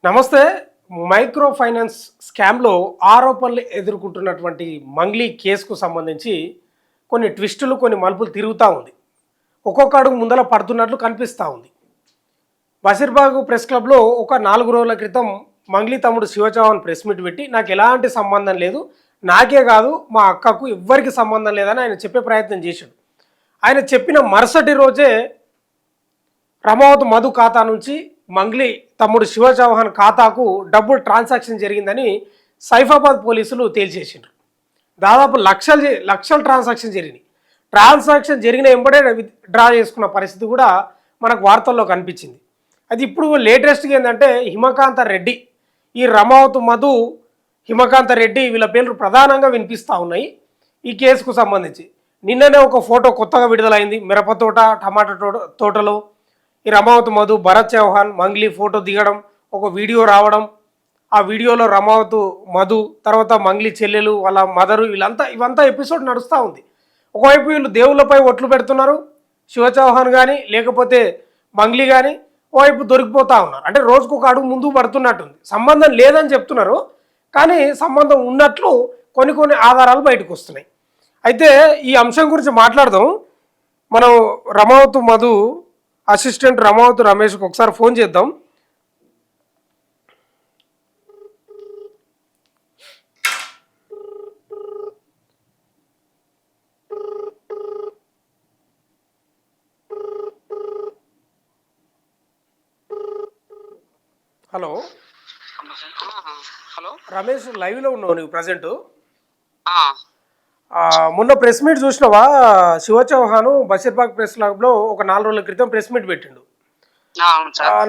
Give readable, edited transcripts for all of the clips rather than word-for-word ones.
నమస్తే. Micro finance స్కామ్‌లో ఆరోపణలు ఎదుర్కొంటున్నటువంటి మంగ్లీ కేసుకు సంబంధించి కొన్ని ట్విస్టులు, కొన్ని మలుపులు తిరుగుతా ఉంది. ఒక్కొక్క అడుగు ముందల పడుతున్నట్లు కనిపిస్తా ఉంది. బషీర్బాగ్ ప్రెస్ క్లబ్‌లో ఒక 4 రోజుల క్రితం మంగ్లీ తమ్ముడు శివ చౌహాన్ ప్రెస్ మీట్ పెట్టి నాకు ఎలాంటి సంబంధం లేదు, నాకే కాదు మా అక్కకు ఎవ్వరికి సంబంధం లేదని ఆయన చెప్పే ప్రయత్నం చేశాడు. ఆయన చెప్పిన మరుసటి రోజే రమావత్ మధు ఖాతా నుంచి మంగ్లీ తమ్ముడు శివ చౌహాన్ ఖాతాకు డబ్బులు ట్రాన్సాక్షన్ జరిగిందని సైఫాబాద్ పోలీసులు తేల్చేసిండ్రు. దాదాపు లక్షల ట్రాన్సాక్షన్ జరిగినాయి. ట్రాన్సాక్షన్ జరిగిన వెంబడే డ్రా చేసుకున్న పరిస్థితి కూడా మనకు వార్తల్లో కనిపించింది. అది ఇప్పుడు లేటెస్ట్గా ఏంటంటే హిమకాంత రెడ్డి, ఈ రమావత్ మధు, హిమకాంత రెడ్డి వీళ్ళ పేర్లు ప్రధానంగా వినిపిస్తూ ఉన్నాయి ఈ కేసుకు సంబంధించి. నిన్ననే ఒక ఫోటో కొత్తగా విడుదలైంది. మిరప తోట, టమాటా తోటలో ఈ రమావత్ మధు, భరత్ చౌహాన్, మంగ్లీ ఫోటో దిగడం, ఒక వీడియో రావడం, ఆ వీడియోలో రమావత్ మధు, తర్వాత మంగ్లీ చెల్లెలు, వాళ్ళ మదరు, ఇవంతా ఎపిసోడ్ నడుస్తూ ఉంది. ఒకవైపు వీళ్ళు దేవుళ్ళపై ఒట్లు పెడుతున్నారు, శివ చౌహాన్ కానీ లేకపోతే మంగ్లీ కానీ, ఓవైపు దొరికిపోతూ ఉన్నారు. అంటే రోజుకు ఒక అడుగు ముందుకు పడుతున్నట్టుంది. సంబంధం లేదని చెప్తున్నారు, కానీ సంబంధం ఉన్నట్లు కొన్ని ఆధారాలు బయటకు వస్తున్నాయి. అయితే ఈ అంశం గురించి మాట్లాడదాం. మనం రమావత్ మధు అసిస్టెంట్ రమావత్ రమేష్కి ఒకసారి ఫోన్ చేద్దాం. హలో హలో రమేష్, లైవ్లో ఉన్నావు నువ్వు ప్రజెంట్. మొన్న ప్రెస్ మీట్ చూసినావా? శివ చౌహాన్ బషీర్బాగ్ ప్రెస్ క్లబ్లో ఒక 4 రోజుల క్రితం ప్రెస్ మీట్ పెట్టిండు.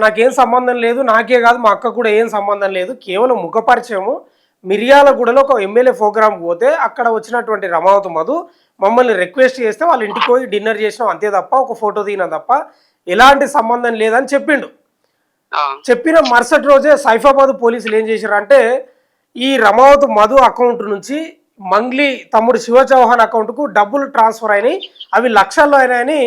నాకేం సంబంధం లేదు, నాకే కాదు మా అక్క కూడా ఏం సంబంధం లేదు, కేవలం ముఖపరిచయము. మిర్యాలగూడలో ఒక ఎమ్మెల్యే ప్రోగ్రామ్కి పోతే అక్కడ వచ్చినటువంటి రమావత్ మధు మమ్మల్ని రిక్వెస్ట్ చేస్తే వాళ్ళ ఇంటికి పోయి డిన్నర్ చేసినాం అంతే తప్ప, ఒక ఫోటో దిగినా తప్ప ఎలాంటి సంబంధం లేదని చెప్పిండు. చెప్పిన మరుసటి రోజే సైఫాబాద్ పోలీసులు ఏం చేశారంటే ఈ రమావత్ మధు అకౌంట్ నుంచి మంగ్లీ తమ్ముడు శివ చౌహాన్ అకౌంట్కు డబ్బులు ట్రాన్స్ఫర్ అయినాయి, అవి లక్షల్లో అయినాయని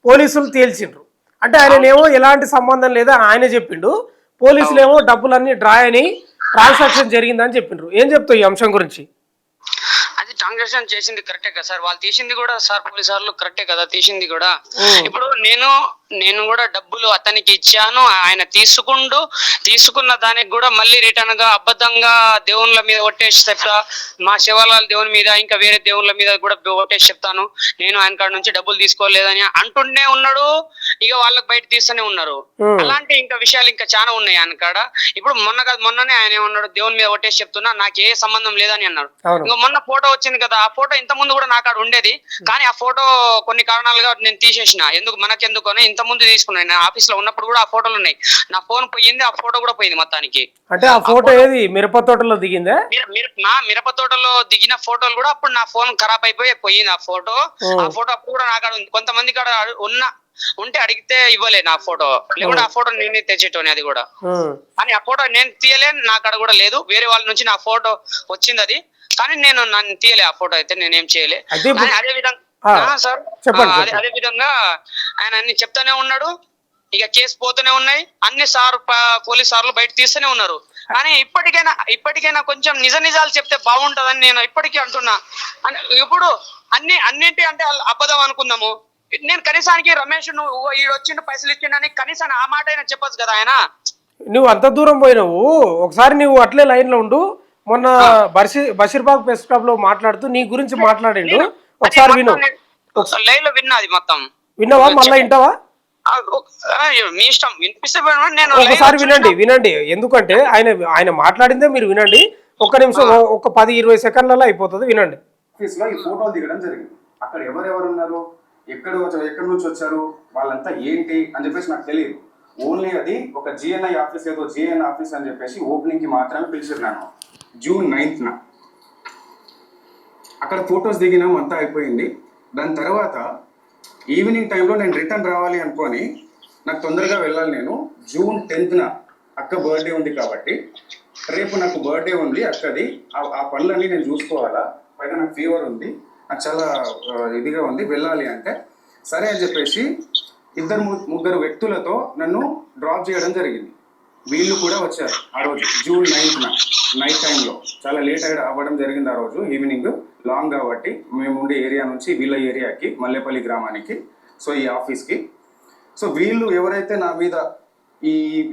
పోలీసులు తేల్చిండ్రు. అంటే ఆయననేమో ఎలాంటి సంబంధం లేదని ఆయన చెప్పిండు, పోలీసులేమో డబ్బులన్నీ డ్రా అయినాయి, ట్రాన్సాక్షన్ జరిగిందని చెప్పిండ్రు. ఏం చెప్తావు ఈ అంశం గురించి? అది ట్రాన్సాక్షన్ చేసింది కరెక్టే కదా సార్, వాళ్ళు తీసింది కూడా సార్, పోలీసు వాళ్ళు కరెక్టే కదా తీసింది కూడా. ఇప్పుడు నేను కూడా డబ్బులు అతనికి ఇచ్చాను, ఆయన తీసుకున్న దానికి కూడా మళ్ళీ రిటర్న్ గా అబద్ధంగా దేవుళ్ళ మీద ఒట్టేసి చెప్తా, మా శివాలయాల దేవుని మీద ఇంకా వేరే దేవుళ్ళ మీద కూడా ఒట్టేసి చెప్తాను, నేను ఆయన కాడ నుంచి డబ్బులు తీసుకోలేదని అంటుండే ఉన్నాడు. ఇక వాళ్ళకి బయట తీస్తూనే ఉన్నారు. అలాంటి ఇంకా విషయాలు ఇంకా చాలా ఉన్నాయి ఆయన కాడ. ఇప్పుడు మొన్ననే ఆయన ఏమన్నాడు, దేవుని మీద ఒట్టేసి చెప్తున్నా, నాకు ఏ సంబంధం లేదని అన్నాడు. ఇంకా మొన్న ఫోటో వచ్చింది కదా, ఆ ఫోటో ఇంత ముందు కూడా నా కాడ ఉండేది, కానీ ఆ ఫోటో కొన్ని కారణాలుగా నేను తీసేసిన. మనకెందుకు అని ఇంత ముందు తీసుకున్నాను. నేను ఆఫీస్ లో ఉన్నప్పుడు కూడా ఆ ఫోటోలు ఉన్నాయి. నా ఫోన్ పోయింది, ఆ ఫోటో కూడా పోయింది మొత్తానికి. అంటే ఆ ఫోటో ఏది మిరప తోటలో దిగిందా? నా మిరప తోటలో దిగిన ఫోటోలు కూడా అప్పుడు నా ఫోన్ ఖరాబ్ అయిపోయి పోయింది. ఆ ఫోటో అప్పుడు కూడా నా కాడ ఉంది. కొంతమంది కాడ ఉంటే అడిగితే ఇవ్వలే నా ఫోటో, లేకుంటే ఆ ఫోటో నేనే తెచ్చేటోని. అది కూడా కానీ ఆ ఫోటో నేను తీయలే, నా కాడ కూడా లేదు. వేరే వాళ్ళ నుంచి నా ఫోటో వచ్చింది అది, కానీ నన్ను తీయలే ఆ ఫోటో అయితే, నేనేం చేయలే. అదే విధంగా సార్, అదే విధంగా ఆయన అన్ని చెప్తానే ఉన్నాడు. ఇక కేసు పోతూనే ఉన్నాయి, అన్ని పోలీస్ సార్లు బయట తీస్తూనే ఉన్నారు. కానీ ఇప్పటికైనా కొంచెం నిజాలు చెప్తే బాగుంటదని నేను ఇప్పటికీ అంటున్నా. ఇప్పుడు అన్నింటి అంటే అబద్ధం అనుకుందాము. నేను కనీసానికి రమేష్ నువ్వు వచ్చిండు పైసలు ఇచ్చిండని కనీసం ఆ మాట అయినా చెప్పొచ్చు కదా ఆయన. నువ్వు అంత దూరం పోయినావు, ఒకసారి నువ్వు అట్లే లైన్ లో ఉండు. మొన్న బషీర్బాగ్ ప్రెస్ క్లబ్ లో మాట్లాడుతూ నీ గురించి మాట్లాడిండు, ఒకసారి విను. లైవ్ లో విన్నా, అది మొత్తం విన్నావా? మళ్ళా వింటావా? మీ ఇష్టం, వినిపిస్తే ఒకసారి వినండి. ఎందుకంటే ఆయన మాట్లాడిందే మీరు వినండి. ఒక్క నిమిషం, ఒక 10-20 సెకండ్లలో అయిపోతుంది, వినండి. ఆఫీస్ లో ఈ ఫోటోలు దిగడం జరిగింది. అక్కడ ఎవరెవరు ఉన్నారు, ఎక్కడి నుంచి వచ్చారు, వాళ్ళంతా ఏంటి అని చెప్పేసి నాకు తెలియదు. ఓన్లీ అది ఒక జిఎన్ఐ ఆఫీస్, ఏదో జిఎన్ ఆఫీస్ అని చెప్పేసి ఓపెనింగ్ కి మాత్రమే పిలిచారు నన్ను. జూన్ 9న అక్కడ ఫొటోస్ దిగినాం, అంతా అయిపోయింది. దాని తర్వాత ఈవినింగ్ టైంలో నేను రిటర్న్ రావాలి అనుకొని, నాకు తొందరగా వెళ్ళాలి. నేను జూన్ 10న అక్క బర్త్డే ఉంది కాబట్టి, రేపు నాకు బర్త్డే ఉంది అక్కది, ఆ పనులన్నీ నేను చూసుకోవాలా, పైగా నాకు ఫీవర్ ఉంది, నాకు చాలా ఇదిగా ఉంది, వెళ్ళాలి అంటే సరే అని చెప్పేసి 2-3 వ్యక్తులతో నన్ను డ్రాప్ చేయడం జరిగింది. వీళ్ళు కూడా వచ్చారు ఆ రోజు జూన్ 9th నైట్ టైంలో. చాలా లేట్ అవ్వడం జరిగింది ఆ రోజు ఈవినింగ్, లాంగ్ కాబట్టి మేము ఉండే ఏరియా నుంచి వీళ్ళ ఏరియాకి మల్లేపల్లి గ్రామానికి, సో ఈ ఆఫీస్కి. సో వీళ్ళు ఎవరైతే నా మీద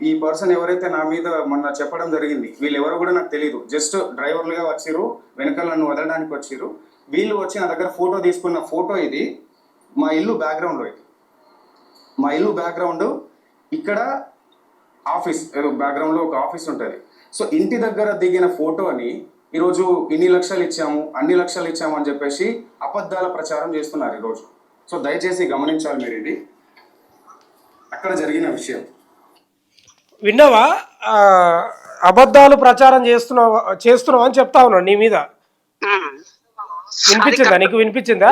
ఈ పర్సన్ ఎవరైతే నా మీద మొన్న చెప్పడం జరిగింది, వీళ్ళు ఎవరో కూడా నాకు తెలియదు. జస్ట్ డ్రైవర్లుగా వచ్చిర్రు, వెనకాల నన్ను వదలడానికి వచ్చిర్రు. వీళ్ళు వచ్చి నా దగ్గర ఫోటో తీసుకున్న ఫోటో ఇది. మా ఇల్లు బ్యాక్గ్రౌండ్లో, ఇది మా ఇల్లు బ్యాక్గ్రౌండ్. ఇక్కడ ఆఫీస్, బ్యాక్గ్రౌండ్లో ఒక ఆఫీస్ ఉంటుంది. సో ఇంటి దగ్గర దిగిన ఫోటోని ఈరోజు ఇన్ని లక్షలు ఇచ్చాము, అన్ని లక్షలు ఇచ్చాము అని చెప్పేసి అబద్ధాల ప్రచారం చేస్తున్నారు ఈరోజు. సో దయచేసి గమనించాలి మీరు, ఇది అక్కడ జరిగిన విషయం. విన్నావా? అబద్ధాలు ప్రచారం చేస్తున్నావు అని చెప్తా ఉన్నాడు నీ మీద. వినిపించిందా నీకు? వినిపించిందా?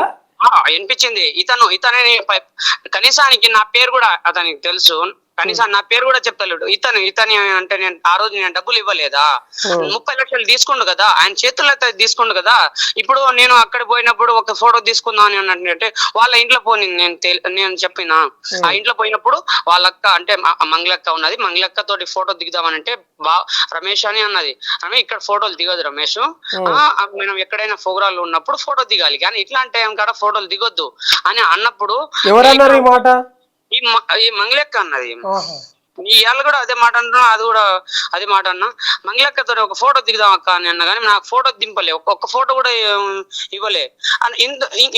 వినిపించింది. ఇతనే కనీసానికి నా పేరు కూడా అతనికి తెలుసు. కనీసం నా పేరు కూడా చెప్తలేడు. ఇతని అంటే నేను ఆ రోజు నేను డబ్బులు ఇవ్వలేదా? 30 లక్షలు తీసుకుండు కదా, ఆయన చేతుల్లో అయితే తీసుకుండు కదా. ఇప్పుడు నేను అక్కడ పోయినప్పుడు ఒక ఫోటో తీసుకుందాం అని అంటే వాళ్ళ ఇంట్లో పోని నేను చెప్పిన, ఆ ఇంట్లో పోయినప్పుడు వాళ్ళక్క అంటే మంగళక్క ఉన్నది, మంగళక్క తోటి ఫోటో దిగుదామని అంటే రమేష్ అని అన్నది. ఆమె ఇక్కడ ఫోటోలు దిగదు రమేష్, మనం ఎక్కడైనా ప్రోగ్రాంలు ఉన్నప్పుడు ఫోటో దిగాలి, కానీ ఇట్లాంటి టైం కాడ ఫోటోలు దిగొద్దు అని అన్నప్పుడు ఎవరన్నారు ఈ మాట? ఈ మంగళక్క అన్నది. ఇవాళ కూడా అదే మాట అంటున్నా, అది కూడా అదే మాట అన్నా. మంగళక్కతో ఒక ఫోటో దిగుదాం అక్క అని అన్నా, కానీ నాకు ఫోటో దింపలే, ఒక్క ఫోటో కూడా ఇవ్వలే.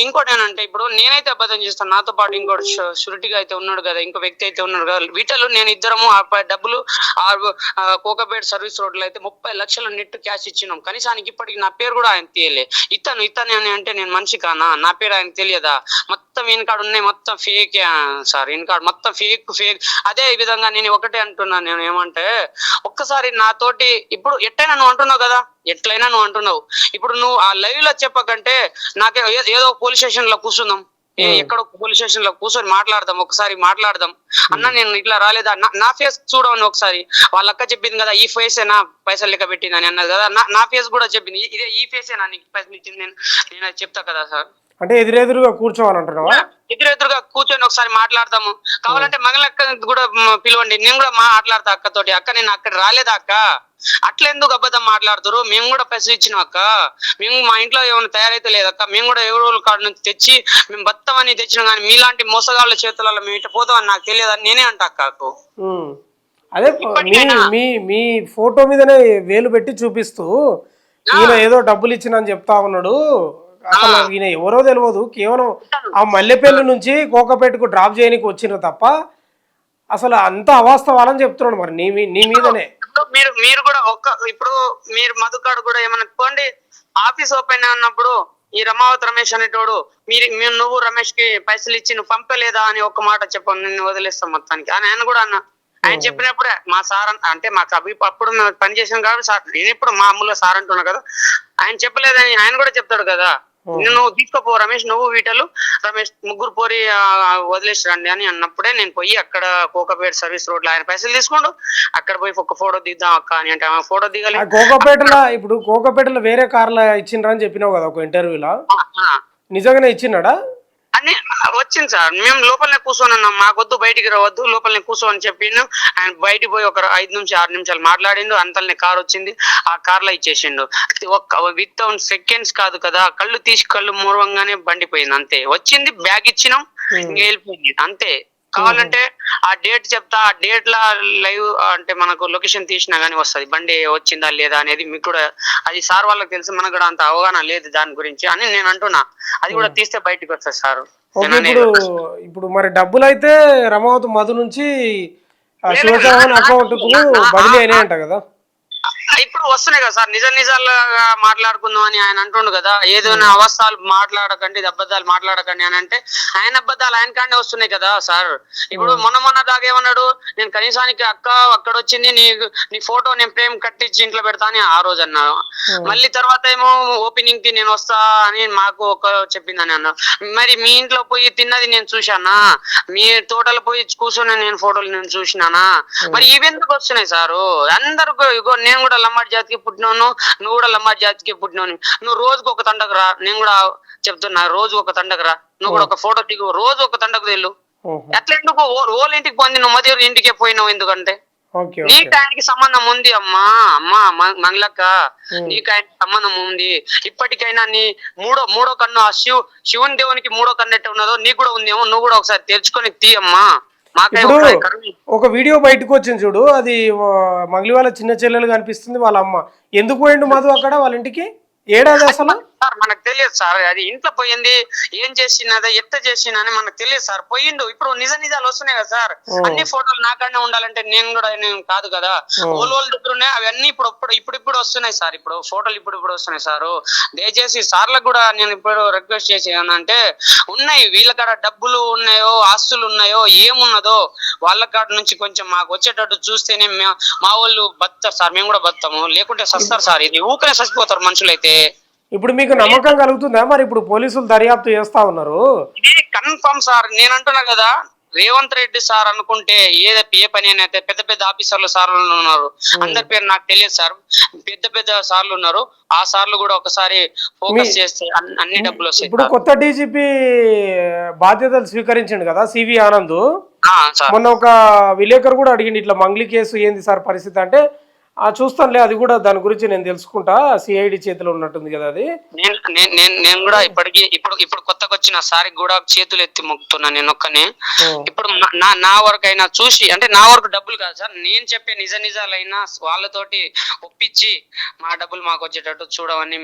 ఇంకోటి ఏంటంటే, ఇప్పుడు నేనైతే అబద్ధం చేస్తాను, నాతో పాటు ఇంకోటి షూరిటీగా అయితే ఉన్నాడు కదా, ఇంకో వ్యక్తి అయితే ఉన్నాడు కదా, వీటిలో నేను ఇద్దరము డబ్బులు కోకపేట సర్వీస్ రోడ్ లో అయితే 30 లక్షలు నెట్ క్యాష్ ఇచ్చినాం. కనీసానికి ఇప్పటికి నా పేరు కూడా ఆయన తెలియలే. ఇతను అని అంటే నేను మనిషి కానా? నా పేరు ఆయన తెలియదా? మొత్తం ఇన్కార్డు ఉన్నాయి, మొత్తం ఫేక్ సార్, ఇన్కార్డు మొత్తం ఫేక్. అదే విధంగా నేను ఒకటే అంటున్నాను, నేను ఏమంటే ఒక్కసారి నాతోటి ఇప్పుడు ఎట్లయినా నువ్వు అంటున్నావు కదా, ఎట్లయినా నువ్వు అంటున్నావు, ఇప్పుడు నువ్వు ఆ లైవ్ లో చెప్పకంటే నాకే ఏదో పోలీస్ స్టేషన్ లో కూర్చుందాం, ఎక్కడో పోలీస్ స్టేషన్ లో కూర్చొని మాట్లాడదాం, ఒకసారి మాట్లాడదాం అన్న. నేను ఇట్లా రాలేదా, నా ఫేస్ చూడవని ఒకసారి. వాళ్ళ అక్క చెప్పింది కదా, ఈ ఫేసేనా పైసలు లెక్క పెట్టిందని అన్నది కదా, నా ఫేస్ కూడా చెప్పింది, ఇదే ఈ ఫేసేనా నీకు పైసలు ఇచ్చింది. నేను అది చెప్తా కదా సార్. అంటే ఎదురెదురుగా కూర్చోవాలంటున్నావా? ఎదురెదురుగా కూర్చొని ఒకసారి మాట్లాడదాము, కావాలంటే మంగళక్క కూడా పిలవండి, నేను కూడా మాట్లాడతా అక్కతోటి. అక్క నేను అక్కడ రాలేదా అక్క, అట్లా ఎందుకు అబద్ధం మాట్లాడుతారు? మేము కూడా పైసలు ఇచ్చినాం అక్క, మేము మా ఇంట్లో ఏమైనా తయారైతే లేదక్క, మేము కూడా ఎవరో కాడ నుంచి తెచ్చి మేము బత్తమని తెచ్చినాం, కానీ మీలాంటి మోసగాళ్ళ చేతులలో మేము ఇట్లా పోతామని నాకు తెలియదని నేనే అంట అక్కకు. అదే మీ ఫోటో మీదనే వేలు పెట్టి చూపిస్తూ ఈయన ఏదో డబ్బులు ఇచ్చినని చెప్తా ఉన్నాడు. అసలు ఈయన ఎవరో తెలియదు, కేవలం ఆ మల్లెపల్లి నుంచి కోకపేటకు డ్రాప్ చేయడానికి వచ్చిన తప్ప అసలు అంత అవాస్తవాలని చెప్తున్నాడు. మరి నీ మీదనే మీరు కూడా ఇప్పుడు మీరు మధుకాడు కూడా ఏమన్నా పోండి, ఆఫీస్ ఓపెన్ ఉన్నప్పుడు ఈ రమావతి రమేష్ అనేటోడు నువ్వు రమేష్ కి పైసలు ఇచ్చి నువ్వు పంపలేదా అని ఒక మాట చెప్పాను, నిన్ను వదిలేస్తాం మొత్తానికి అని ఆయన కూడా అన్నా. ఆయన చెప్పినప్పుడే మా సార్ అంటే మాకు అప్పుడు మేము పని చేసాం కాబట్టి సార్, నేను ఇప్పుడు మామూలుగా సార్ అంటున్నా కదా, ఆయన చెప్పలేదని ఆయన కూడా చెప్తాడు కదా. నువ్వు తీసుకోపో రమేష్, నువ్వు వీటలు రమేష్ ముగ్గురు పోరి వదిలేసి రండి అని అన్నప్పుడే నేను పోయి అక్కడ కోకపేట సర్వీస్ రోడ్ లో ఆయన పైసలు తీసుకోండు, అక్కడ పోయి ఒక ఫోటో దిద్దాం అక్క అని అంటే ఆమె ఫోటో దిగాలి. కోకపేటలో ఇప్పుడు కోకపేటలో వేరే కార్లో ఇచ్చిండ్రా అని చెప్పినావు కదా ఒక ఇంటర్వ్యూలో, నిజంగానే ఇచ్చినాడా? అన్ని వచ్చింది సార్, మేము లోపలనే కూర్చొని ఉన్నాం, మాకొద్దు బయటికి రావద్దు లోపలనే కూర్చోని చెప్పిండు. ఆయన బయటికి పోయి ఒక 5 నుంచి 6 నిమిషాలు మాట్లాడిండు, అంతల్ని కార్ వచ్చింది, ఆ కార్ లో ఇచ్చేసిండు. విత్ సెకండ్స్ కాదు కదా, కళ్ళు తీసి కళ్ళు మూరవంగానే బండిపోయింది అంతే. వచ్చింది, బ్యాగ్ ఇచ్చినాం, వెళ్ళిపోయింది అంతే. కావాలంటే ఆ డేట్ చెప్తా, ఆ డేట్ లా లైవ్ అంటే మనకు లొకేషన్ తీసినా గానీ వస్తుంది, బండి వచ్చిందా లేదా అనేది. మీకు కూడా అది సార్ వాళ్ళకి తెలుసు, మనకు కూడా అంత అవగాహన లేదు దాని గురించి అని నేను అంటున్నా. అది కూడా తీస్తే బయటకు వస్తుంది సార్. ఇప్పుడు మరి డబ్బులు అయితే రమావతి మధు నుంచి శివచౌహాన్ అకౌంట్ కు బదిలీ అయినాయంట కదా, ఇప్పుడు వస్తున్నాయి కదా సార్. నిజాలుగా మాట్లాడుకుందాం అని ఆయన అంటుండు కదా, ఏదైనా అవస్థలు మాట్లాడకండి, ఇది అబద్ధాలు మాట్లాడకండి అని అంటే ఆయన అబద్ధాలు ఆయన కాండే వస్తున్నాయి కదా సార్. ఇప్పుడు మొన్న దాకా ఏమన్నాడు, నేను కనీసానికి అక్క అక్కడ వచ్చింది నీ ఫోటో నేను ఫ్రేమ్ కట్టించి ఇంట్లో పెడతా అని ఆ రోజు అన్నాను. మళ్ళీ తర్వాత ఏమో ఓపెనింగ్ కి నేను వస్తా అని మాకు చెప్పిందని అన్నా. మరి మీ ఇంట్లో పోయి తిన్నది నేను చూశానా, మీ తోటలు పోయి కూర్చొని నేను ఫోటోలు నేను చూసినానా, మరి ఇవెందుకు వస్తున్నాయి సారు? అందరు నేను కూడా లంబాడి జాతికి పుట్టినాను, నువ్వు కూడా లంబాడి జాతికి పుట్టినావు, నువ్వు రోజుకు ఒక తండకు రా, నేను కూడా చెప్తున్నా రోజు ఒక తండకు రా, నువ్వు కూడా ఒక ఫోటో దిగు, రోజు ఒక తండకు వెళ్ళు. ఎట్లా ఎందుకు ఓళ్ళ ఇంటికి పోయింది, నువ్వు మధ్య ఇంటికే పోయినావు ఎందుకంటే ఓకే నీకు ఆయనకి సంబంధం ఉంది అమ్మా, అమ్మా మంగళక్క, నీకు ఆయనకి సంబంధం ఉంది. ఇప్పటికైనా నీ మూడో కన్ను ఆ శివుని దేవునికి మూడో కన్ను ఎట్టు ఉన్నదో నీకు కూడా ఉందేమో, నువ్వు కూడా ఒకసారి తెరుచుకొని తీయమ్మా. ఇప్పుడు ఒక వీడియో బయటకు వచ్చింది చూడు, అది మంగళి వాళ్ళ చిన్న చెల్లెలు కనిపిస్తుంది, వాళ్ళ అమ్మ. ఎందుకు పోయిండు మధు అక్కడ వాళ్ళ ఇంటికి? ఏడాది అసలు సార్ మనకు తెలియదు సార్, అది ఇంట్లో పోయింది, ఏం చేసినదా ఎట్ట చేసినా అని మనకు తెలియదు సార్. పోయిండు. ఇప్పుడు నిజాలు వస్తున్నాయి కదా సార్, అన్ని ఫోటోలు నాకనే ఉండాలంటే నేను కూడా కాదు కదా. ఓల్ దగ్గర ఉన్నాయి అవన్నీ ఇప్పుడు వస్తున్నాయి సార్. ఇప్పుడు ఫోటోలు ఇప్పుడు వస్తున్నాయి సార్. దయచేసి సార్లకు కూడా నేను ఇప్పుడు రిక్వెస్ట్ చేసి ఏమనంటే, ఉన్నాయి వీళ్ళ కాడ డబ్బులు ఉన్నాయో ఆస్తులు ఉన్నాయో ఏమున్నదో వాళ్ళ కాడ నుంచి కొంచెం మాకు వచ్చేటట్టు చూస్తేనే మా వాళ్ళు బతారు సార్, మేము కూడా బతాము. లేకుంటే సస్తారు సార్, ఇది ఊకనే చచ్చిపోతారు మనుషులైతే. ఇప్పుడు మీకు నమ్మకం కలుగుతుందా మరి? ఇప్పుడు పోలీసులు దర్యాప్తు చేస్తా ఉన్నారు, ఇది కన్ఫర్మ్ సార్. నేను అంటున్నా కదా, రేవంత్ రెడ్డి సార్ అనుకుంటే ఏ పని అని అయితే పెద్ద ఆఫీసర్లు సార్లు ఉన్నారు, అందరి పేరు నాకు తెలియదు సార్. పెద్ద సార్లు ఉన్నారు, ఆ సార్లు కూడా ఒకసారి ఫోకస్ చేస్తే అన్ని డబ్బులు వస్తాయి. ఇప్పుడు కొత్త డీజీపీ బాధ్యతలు స్వీకరించండి కదా సివి ఆనంద్. మొన్న ఒక విలేకరు కూడా అడిగింది, ఇట్లా మంగ్లీ కేసు ఏంది సార్ పరిస్థితి అంటే, చూస్తానులే అది కూడా, దాని గురించి నేను తెలుసుకుంటా, సిఐడి చేతిలో ఉన్నట్టుంది కదా అది. నేను కూడా ఇప్పుడు కొత్తగా వచ్చిన సారికి కూడా చేతులు ఎత్తి మొక్కుతున్నా నేను ఒక్కనే. ఇప్పుడు నా వరకు అయినా చూసి, అంటే నా వరకు డబ్బులు కాదు సార్, నేను చెప్పే నిజాలైనా వాళ్ళతోటి ఒప్పించి మా డబ్బులు మాకు వచ్చేటట్టు చూడవని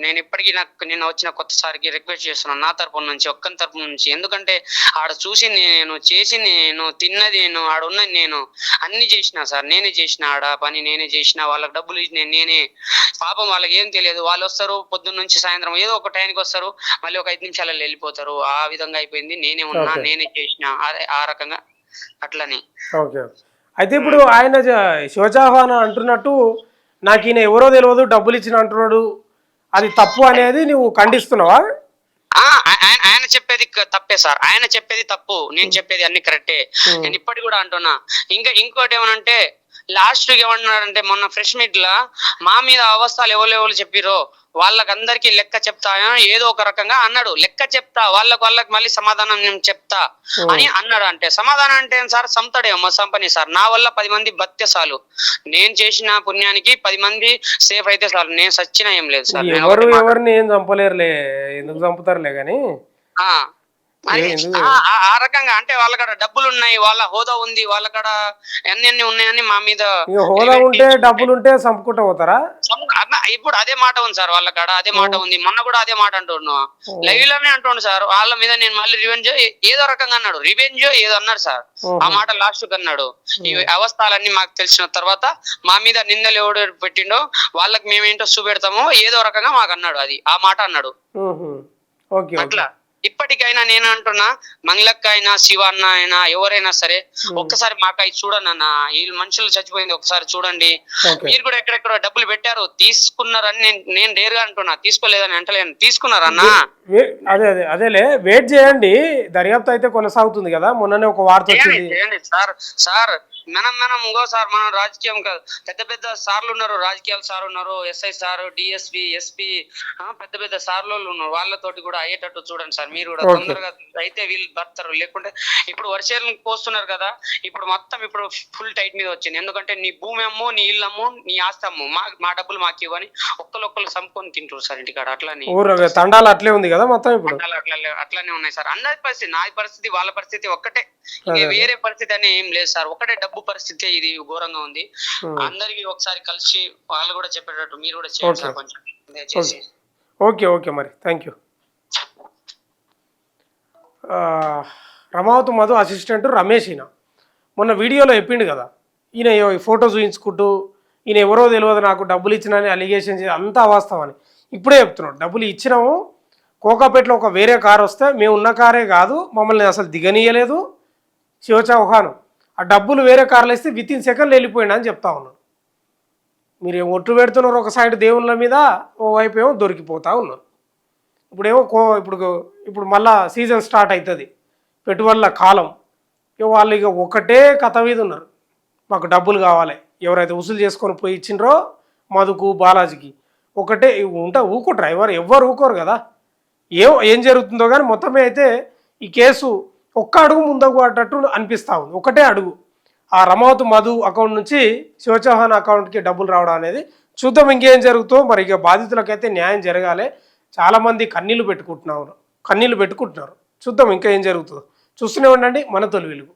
నేను ఇప్పటికీ నిన్న వచ్చిన కొత్త సారికి రిక్వెస్ట్ చేస్తున్నాను, నా తరపు నుంచి, ఒక్కని తరపు నుంచి. ఎందుకంటే ఆడ చూసి నేను చేసి నేను తిన్నది నేను ఆడ ఉన్నది నేను అన్ని చేసిన సార్, నేనే చేసిన ఆడ పని నేనే చేసిన, వాళ్ళకి డబ్బులు ఇచ్చిన నేనే. పాపం వాళ్ళకి ఏం తెలియదు, వాళ్ళు వస్తారు పొద్దున్న నుంచి సాయంత్రం ఏదో ఒక టైంకి వస్తారు, మళ్ళీ ఒక 5 నిమిషాలలో వెళ్ళిపోతారు. ఆ విధంగా అయిపోయింది. నేనే ఉన్నా, నేనే చేసిన, ఆ రకంగా అట్లని. ఓకే. అయితే ఇప్పుడు ఆయన శివచాహ్వాన్ అంటున్నట్టు, నాకు ఈయన ఎవరో తెలియదు డబ్బులు ఇచ్చిన అంటున్నాడు, అది తప్పు అనేది నువ్వు ఖండిస్తున్నావా? ఆయన చెప్పేది తప్పే సార్, ఆయన చెప్పేది తప్పు, నేను చెప్పేది అన్ని కరెక్టే. నేను ఇప్పటికి కూడా అంటున్నా. ఇంకోటి ఏమనంటే, లాస్ట్ ఏమన్నాడంటే, మొన్న ఫ్రెష్ మీట్ లా మా మీద అవస్థలు ఎవరు చెప్పిరో వాళ్ళకందరికి లెక్క చెప్తా ఏదో ఒక రకంగా అన్నాడు. లెక్క చెప్తా వాళ్ళకి మళ్ళీ సమాధానం నేను చెప్తా అని అన్నాడు. అంటే సమాధానం అంటే సార్ సంతడేమో సంపని సార్, నా వల్ల 10 మంది బతికే చాలు, నేను చేసిన పుణ్యానికి 10 మంది సేఫ్ అయితే చాలు, నేను సచ్చినా ఏం లేదు సార్. ఎవరిని ఏం చంపలేరులే, ఎందుకు చంపుతారులే కానీ ఆ రకంగా. అంటే వాళ్ళ కాడ డబ్బులు ఉన్నాయి, వాళ్ళ హోదా ఉంది, వాళ్ళ కాడ అన్ని ఉన్నాయని మా మీద. హోదా ఉంటే డబ్బులు ఉంటే చంపుకుంటూ పోతారా? ఇప్పుడు అదే మాట ఉంది సార్, వాళ్ళ కాడ అదే మాట ఉంది. మొన్న కూడా అదే మాట అంటున్నాను, లైవ్ లోనే అంటుండు సార్. వాళ్ళ మీద నేను మళ్ళీ రివెంజ్ ఏదో రకంగా అన్నాడు, రివెంజ్ ఏదో అన్నాడు సార్. ఆ మాట లాస్ట్ కి అన్నాడు. ఈ అవస్థలన్నీ మాకు తెలిసిన తర్వాత మా మీద నిందలు ఎవడు పెట్టిండో వాళ్ళకి మేమేంటో చూపెడతామో ఏదో రకంగా మాకు అన్నాడు. అది ఆ మాట అన్నాడు. అట్లా ఇప్పటికైనా నేను అంటున్నా, మంగళక్క అయినా శివన్న అయినా ఎవరైనా సరే ఒక్కసారి మాకు చూడండి అన్న, వీళ్ళు మనుషులు చచ్చిపోయింది ఒకసారి చూడండి. మీరు కూడా ఎక్కడెక్కడ డబ్బులు పెట్టారు తీసుకున్నారని నేను డేరుగా అంటున్నా, తీసుకోలేదని అంటలేను, తీసుకున్నారన్నా. అదేలే వెయిట్ చేయండి, దర్యాప్తు అయితే కొనసాగుతుంది కదా. మొన్ననే ఒక వార్త వచ్చింది సార్. మనం ఇంకో సార్, మనం రాజకీయం కాదు, పెద్ద సార్లు ఉన్నారు, రాజకీయాల సార్ ఉన్నారు, ఎస్ఐ సార్, డిఎస్పి, ఎస్పీ, పెద్ద సార్లు ఉన్నారు. వాళ్ళతోటి కూడా అయ్యేటట్టు చూడండి సార్. మీరు కూడా తొందరగా అయితే వీళ్ళు బతారు. లేకుంటే ఇప్పుడు వర్షాలు కోస్తున్నారు కదా, ఇప్పుడు మొత్తం ఇప్పుడు ఫుల్ టైట్ మీద వచ్చింది. ఎందుకంటే నీ భూమి అమ్ము, నీ ఇల్లు అమ్ము, నీ ఆస్తి అమ్ము, మా డబ్బులు మాకు ఇవ్వని ఒక్కరు సంపుకొని తింటారు సార్ ఇంటికాడ. అట్లానే తండాలు అట్లే ఉంది కదా మొత్తం. ఇప్పుడు అట్లానే ఉన్నాయి సార్. అందరి పరిస్థితి, నా పరిస్థితి వాళ్ళ పరిస్థితి ఒక్కటే, వేరే పరిస్థితి అని ఏం లేదు సార్. ఒకటే డబ్బు పరిస్థితి ఇది ఘోరంగా ఉంది. అందరికి ఒకసారి కలిసి వాళ్ళు కూడా చెప్పేటట్టు మీరు కూడా చేయండి సార్ కొంచెం దయచేసి. ఓకే మరి thank you. Ramavati Madhu assistant Ramesh ఈయన మొన్న వీడియోలో చెప్పిండు కదా, ఈయన ఫోటో చూపించుకుంటూ ఈయన ఎవరో తెలియదు నాకు డబ్బులు ఇచ్చినని అలిగేషన్ చేసి అంతా వాస్తవని ఇప్పుడే చెప్తున్నాడు. డబ్బులు ఇచ్చినాము, కోకాపేటలో ఒక వేరే కారు వస్తే మేము ఉన్న కారే కాదు, మమ్మల్ని అసలు దిగనీయలేదు శివచౌహాన్, ఆ డబ్బులు వేరే కార్లు వేస్తే వితిన్ సెకండ్లు వెళ్ళిపోయింది అని చెప్తా ఉన్నాడు. మీరు ఒట్టు పెడుతున్నారు ఒక సైడ్ దేవుళ్ళ మీద, ఓవైపు ఏమో దొరికిపోతూ ఉన్నారు. ఇప్పుడేమో ఇప్పుడు మళ్ళా సీజన్ స్టార్ట్ అవుతుంది, పెట్టుబడుల కాలం. వాళ్ళు ఇక ఒకటే కథ మీద ఉన్నారు, మాకు డబ్బులు కావాలి. ఎవరైతే వసూలు చేసుకొని పోయి ఇచ్చిండ్రో మధుకు, బాలాజీకి ఒకటే ఊకుంటారు. ఎవరు ఊకోరు కదా, ఏం జరుగుతుందో కానీ మొత్తమే అయితే ఈ కేసు ఒక్క అడుగు ముందుకు పడ్డట్టు అనిపిస్తూ ఉంది. ఒకటే అడుగు, ఆ రమావతి మధు అకౌంట్ నుంచి శివచౌహాన్ అకౌంట్కి డబ్బులు రావడం అనేది చూద్దాం ఇంకేం జరుగుతుందో. మరి ఇక బాధితులకైతే న్యాయం జరగాలి. చాలామంది కన్నీళ్లు పెట్టుకుంటున్నారు. చూద్దాం ఇంకా ఏం జరుగుతుందో. చూస్తూనే ఉండండి మన తొలి వెలుగు.